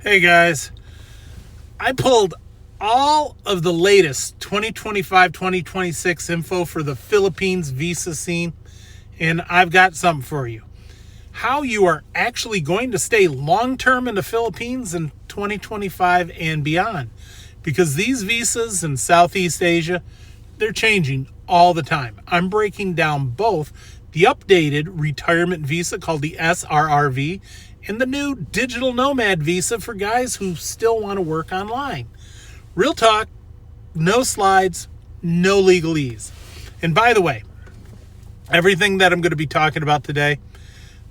Hey guys, I pulled all of the latest 2025-2026 info for the Philippines visa scene, and I've got something for you. How you are actually going to stay long-term in the Philippines in 2025 and beyond. Because these visas in Southeast Asia, they're changing all the time. I'm breaking down both the updated retirement visa called the SRRV and the new Digital Nomad Visa for guys who still want to work online. Real talk, no slides, no legalese. And by the way, everything that I'm going to be talking about today,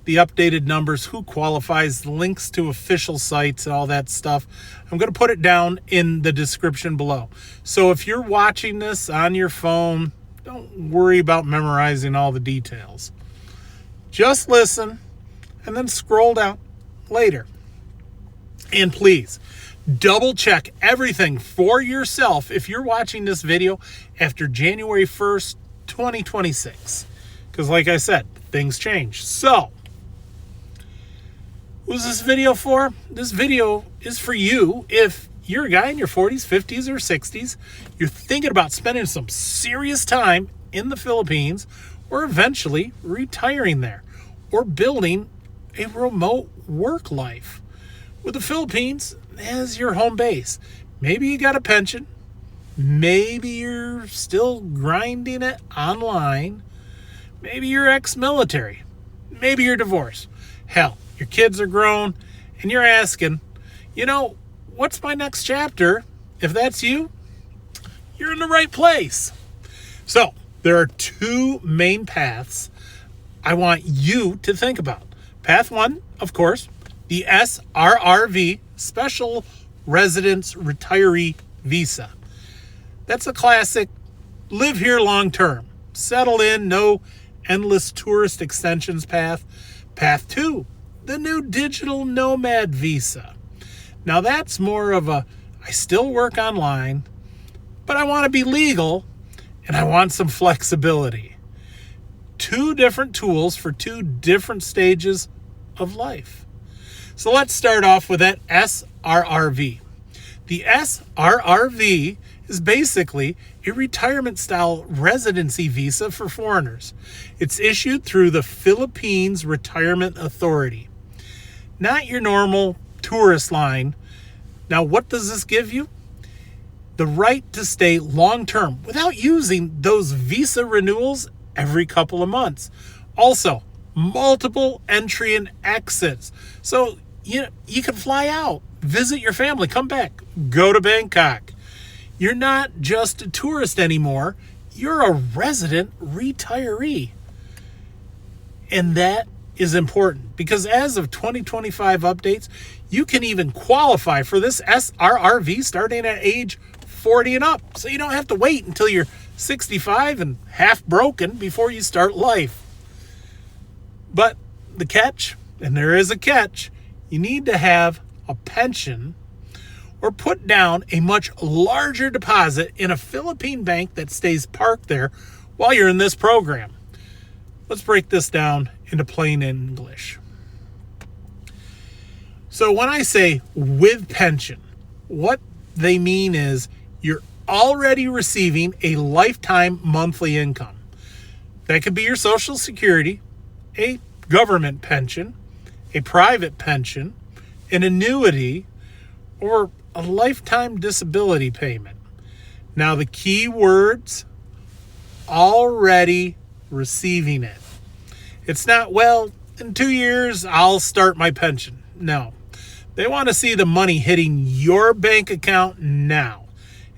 the updated numbers, who qualifies, links to official sites, and all that stuff, I'm going to put it down in the description below. So if you're watching this on your phone, don't worry about memorizing all the details. Just listen and then scroll down later. And please, double check everything for yourself if you're watching this video after January 1st, 2026. Because like I said, things change. So, who's this video for? This video is for you if you're a guy in your 40s, 50s, or 60s. You're thinking about spending some serious time in the Philippines or eventually retiring there or building a remote work life with the Philippines as your home base. Maybe you got a pension. Maybe you're still grinding it online. Maybe you're ex-military. Maybe you're divorced. Hell, your kids are grown and you're asking, what's my next chapter? If that's you, you're in the right place. So there are two main paths I want you to think about. Path one, of course, the SRRV, Special Residence Retiree Visa. That's a classic, live here long term, settle in, no endless tourist extensions path. Path two, the new Digital Nomad Visa. Now that's more of a, I still work online, but I want to be legal and I want some flexibility. Two different tools for two different stages of life. So let's start off with that SRRV. The SRRV is basically a retirement style residency visa for foreigners. It's issued through the Philippine Retirement Authority. Not your normal tourist line. Now, what does this give you? The right to stay long-term without using those visa renewals every couple of months. Also, multiple entry and exits. So, you can fly out, visit your family, come back, go to Bangkok. You're not just a tourist anymore. You're a resident retiree. And that is important because as of 2025 updates, you can even qualify for this SRRV starting at age 40 and up. So you don't have to wait until you're 65 and half broken before you start life. But the catch, and there is a catch, you need to have a pension or put down a much larger deposit in a Philippine bank that stays parked there while you're in this program. Let's break this down into plain English. So when I say with pension, what they mean is you're already receiving a lifetime monthly income. That could be your Social Security, a government pension, a private pension, an annuity, or a lifetime disability payment. Now the key words, already receiving it. It's not, well, in 2 years, I'll start my pension. No. They want to see the money hitting your bank account now.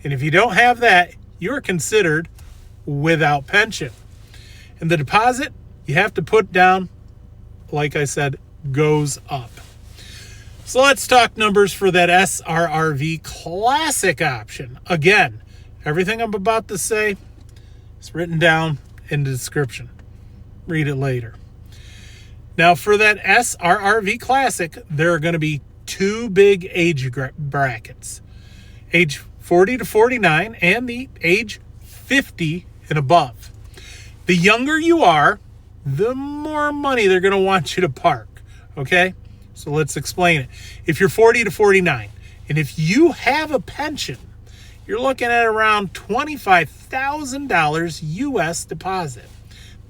And if you don't have that, you're considered without pension. And the deposit you have to put down, like I said, goes up. So let's talk numbers for that SRRV classic option. Again, everything I'm about to say is written down in the description. Read it later. Now for that SRRV classic, there are going to be two big age brackets. Age 40 to 49 and the age 50 and above. The younger you are, the more money they're going to want you to park. Okay? So let's explain it. If you're 40 to 49, and if you have a pension, you're looking at around $25,000 US deposit.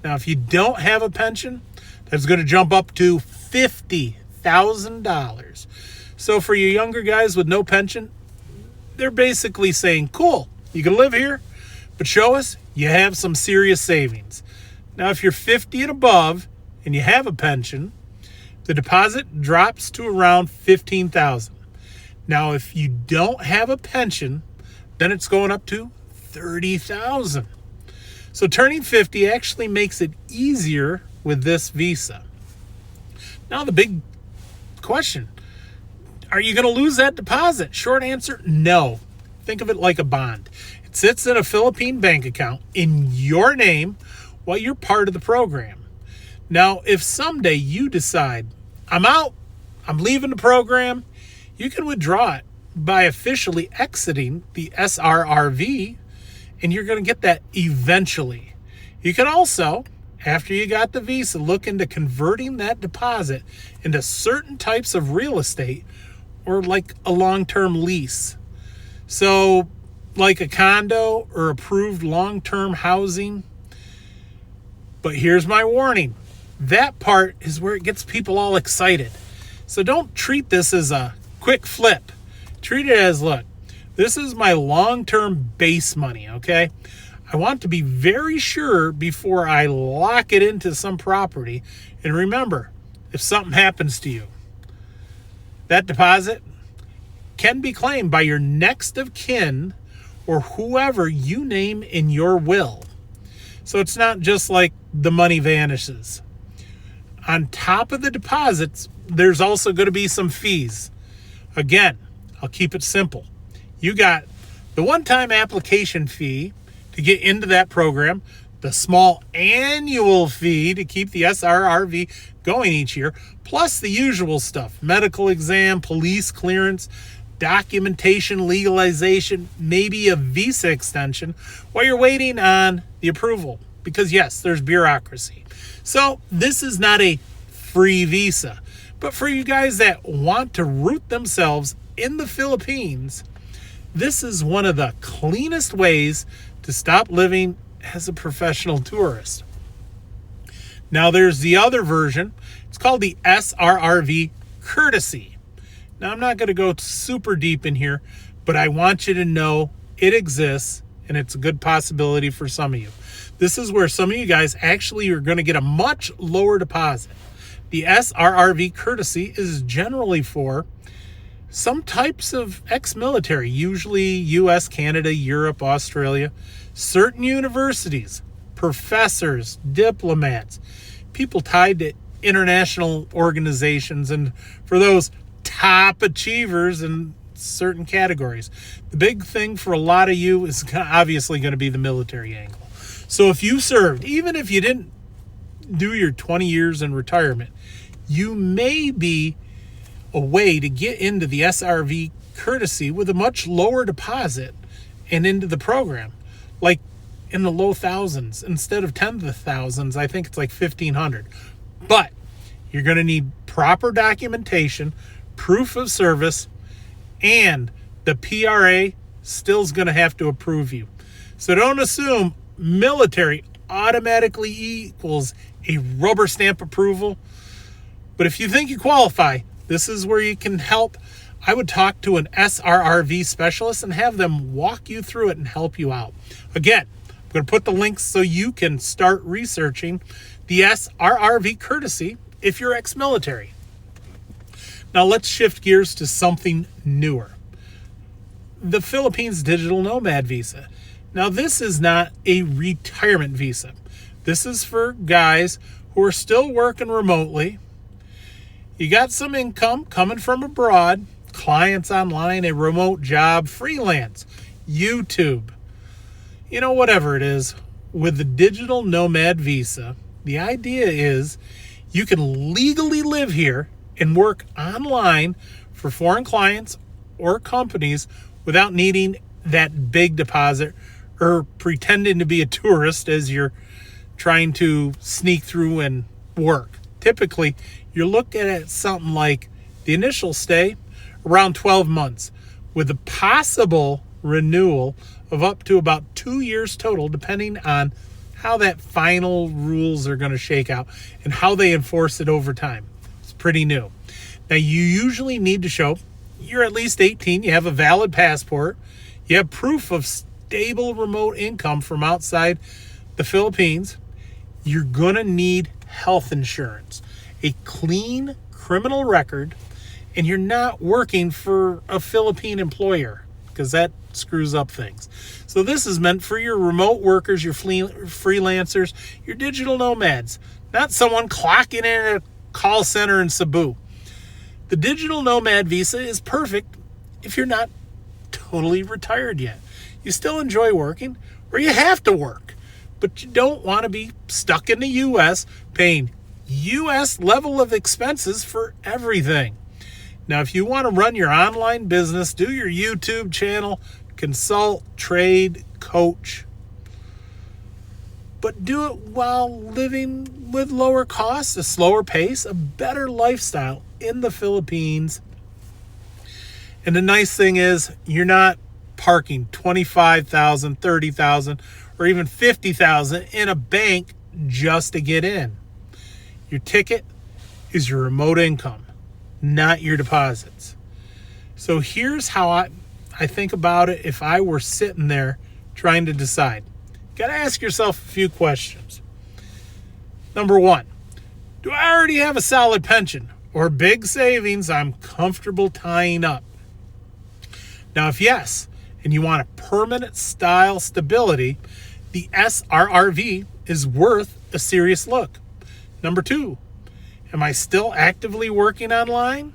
Now, if you don't have a pension, that's going to jump up to $50,000. So for you younger guys with no pension, they're basically saying, cool, you can live here, but show us you have some serious savings. Now, if you're 50 and above and you have a pension, the deposit drops to around $15,000. Now, if you don't have a pension, then it's going up to $30,000. So turning 50 actually makes it easier with this visa. Now, the big question, are you going to lose that deposit? Short answer, no. Think of it like a bond. It sits in a Philippine bank account in your name while you're part of the program. Now, if someday you decide, I'm out, I'm leaving the program, you can withdraw it by officially exiting the SRRV, and you're going to get that eventually. You can also, after you got the visa, look into converting that deposit into certain types of real estate or like a long-term lease. So like a condo or approved long-term housing. But here's my warning. That part is where it gets people all excited. So don't treat this as a quick flip. Treat it as, look, this is my long-term base money, okay? I want to be very sure before I lock it into some property. And remember, if something happens to you, that deposit can be claimed by your next of kin or whoever you name in your will. So it's not just like the money vanishes. On top of the deposits, there's also going to be some fees. Again, I'll keep it simple. You got the one-time application fee to get into that program, the small annual fee to keep the SRRV going each year, plus the usual stuff, medical exam, police clearance, documentation, legalization, maybe a visa extension while you're waiting on the approval. Because yes, there's bureaucracy. So this is not a free visa. But for you guys that want to root themselves in the Philippines, this is one of the cleanest ways to stop living as a professional tourist. Now there's the other version. It's called the SRRV Courtesy. Now I'm not going to go super deep in here, but I want you to know it exists and it's a good possibility for some of you. This is where some of you guys actually are going to get a much lower deposit. The SRRV Courtesy is generally for some types of ex-military, usually US, Canada, Europe, Australia, certain universities, professors, diplomats, people tied to international organizations, and for those top achievers in certain categories. The big thing for a lot of you is obviously going to be the military angle. So if you served, even if you didn't do your 20 years in retirement, you may be a way to get into the SRV Courtesy with a much lower deposit and into the program, like in the low thousands instead of tens of thousands. I think it's like 1,500. But you're going to need proper documentation, proof of service, and the PRA still is going to have to approve you. So don't assume military automatically equals a rubber stamp approval. But if you think you qualify, this is where you can help. I would talk to an SRRV specialist and have them walk you through it and help you out. Again, I'm going to put the links so you can start researching the SRRV Courtesy if you're ex-military. Now let's shift gears to something newer. The Philippines Digital Nomad Visa. Now this is not a retirement visa. This is for guys who are still working remotely. You got some income coming from abroad, clients online, a remote job, freelance, YouTube, whatever it is. With the Digital Nomad Visa, the idea is you can legally live here and work online for foreign clients or companies without needing that big deposit or pretending to be a tourist as you're trying to sneak through and work. Typically, you're looking at something like The initial stay, around 12 months, with a possible renewal of up to about 2 years total, depending on how that final rules are going to shake out and how they enforce it over time. It's pretty new. Now, you usually need to show you're at least 18, you have a valid passport, you have proof of stable remote income from outside the Philippines. You're going to need health insurance, a clean criminal record, and you're not working for a Philippine employer, because that screws up things. So this is meant for your remote workers, your freelancers, your digital nomads, not someone clocking in at a call center in Cebu. The Digital Nomad Visa is perfect if you're not totally retired yet. You still enjoy working, or you have to work, but you don't want to be stuck in the U.S. paying U.S. level of expenses for everything. Now, if you want to run your online business, do your YouTube channel, consult, trade, coach, but do it while living with lower costs, a slower pace, a better lifestyle in the Philippines. And the nice thing is you're not parking $25,000, $30,000, or even $50,000 in a bank just to get in. Your ticket is your remote income, not your deposits. So here's how I think about it if I were sitting there trying to decide. Got to ask yourself a few questions. Number one, do I already have a solid pension or big savings I'm comfortable tying up? Now, if yes, and you want a permanent style stability, the SRRV is worth a serious look. Number two, am I still actively working online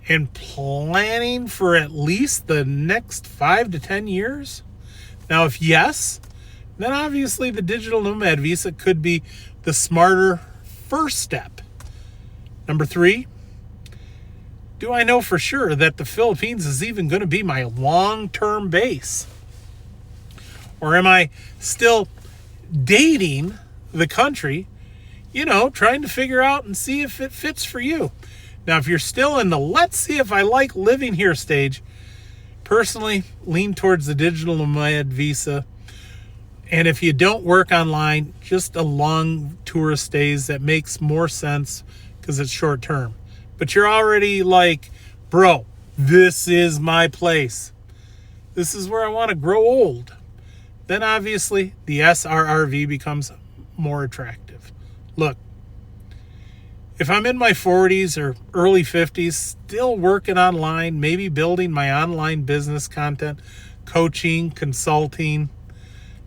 and planning for at least the next 5 to 10 years? Now, if yes, then obviously the Digital Nomad Visa could be the smarter first step. Number three, do I know for sure that the Philippines is even going to be my long-term base? Or am I still dating the country, trying to figure out and see if it fits for you? Now, if you're still in the let's see if I like living here stage, personally lean towards the Digital Nomad Visa. And if you don't work online, just a long tourist stays that makes more sense because it's short term. But you're already like, bro, this is my place. This is where I want to grow old. Then obviously the SRRV becomes more attractive. Look, if I'm in my 40s or early 50s, still working online, maybe building my online business content, coaching, consulting,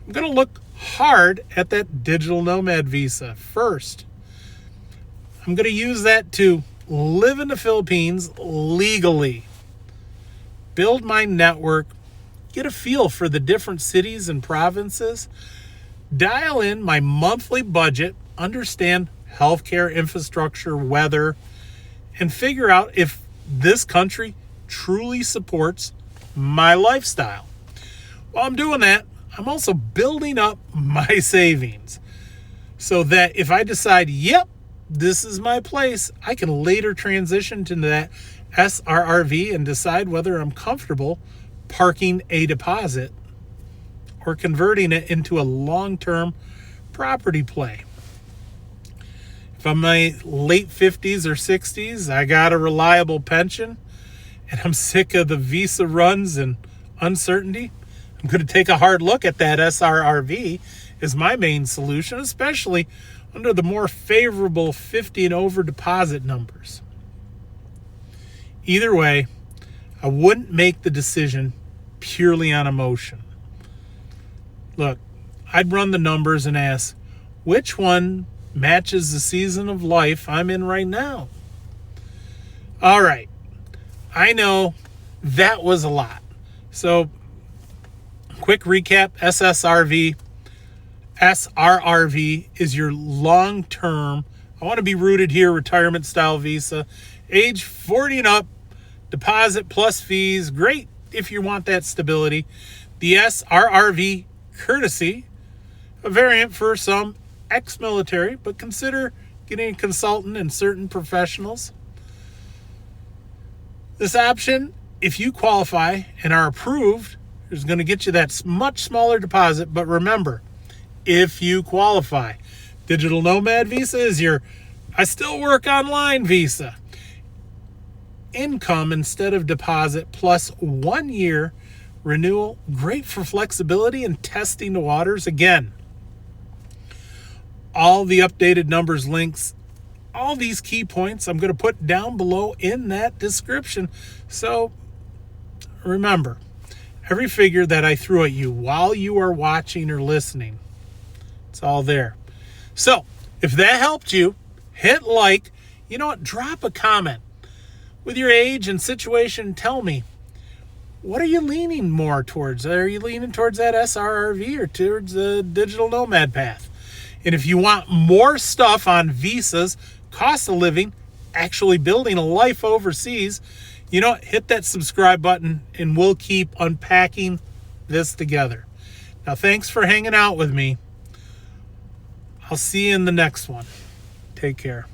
I'm going to look hard at that Digital Nomad Visa first. I'm going to use that to live in the Philippines legally, build my network, get a feel for the different cities and provinces, dial in my monthly budget, understand healthcare, infrastructure, weather, and figure out if this country truly supports my lifestyle. While I'm doing that, I'm also building up my savings so that if I decide, yep, this is my place, I can later transition to that SRRV and decide whether I'm comfortable parking a deposit or converting it into a long-term property play. If I'm in my late 50s or 60s, I got a reliable pension, and I'm sick of the visa runs and uncertainty, I'm going to take a hard look at that SRRV as my main solution, especially under the more favorable 50 and over deposit numbers. Either way, I wouldn't make the decision purely on emotion. Look, I'd run the numbers and ask, which one matches the season of life I'm in right now? All right, I know that was a lot. So, quick recap, SRRV is your long-term, I want to be rooted here, retirement style visa, age 40 and up, deposit plus fees, great if you want that stability. The SRRV courtesy, a variant for some ex-military, but consider getting a consultant and certain professionals. This option, if you qualify and are approved, is going to get you that much smaller deposit. But remember, if you qualify, Digital Nomad Visa is your I still work online visa. Income instead of deposit plus 1 year renewal. Great for flexibility and testing the waters. Again, all the updated numbers, links, all these key points I'm going to put down below in that description. So remember, every figure that I threw at you while you are watching or listening, it's all there. So if that helped you, hit like. You know what? Drop a comment with your age and situation. Tell me, what are you leaning more towards? Are you leaning towards that SRRV or towards the digital nomad path? And if you want more stuff on visas, cost of living, actually building a life overseas, you know, hit that subscribe button and we'll keep unpacking this together. Now, thanks for hanging out with me. I'll see you in the next one. Take care.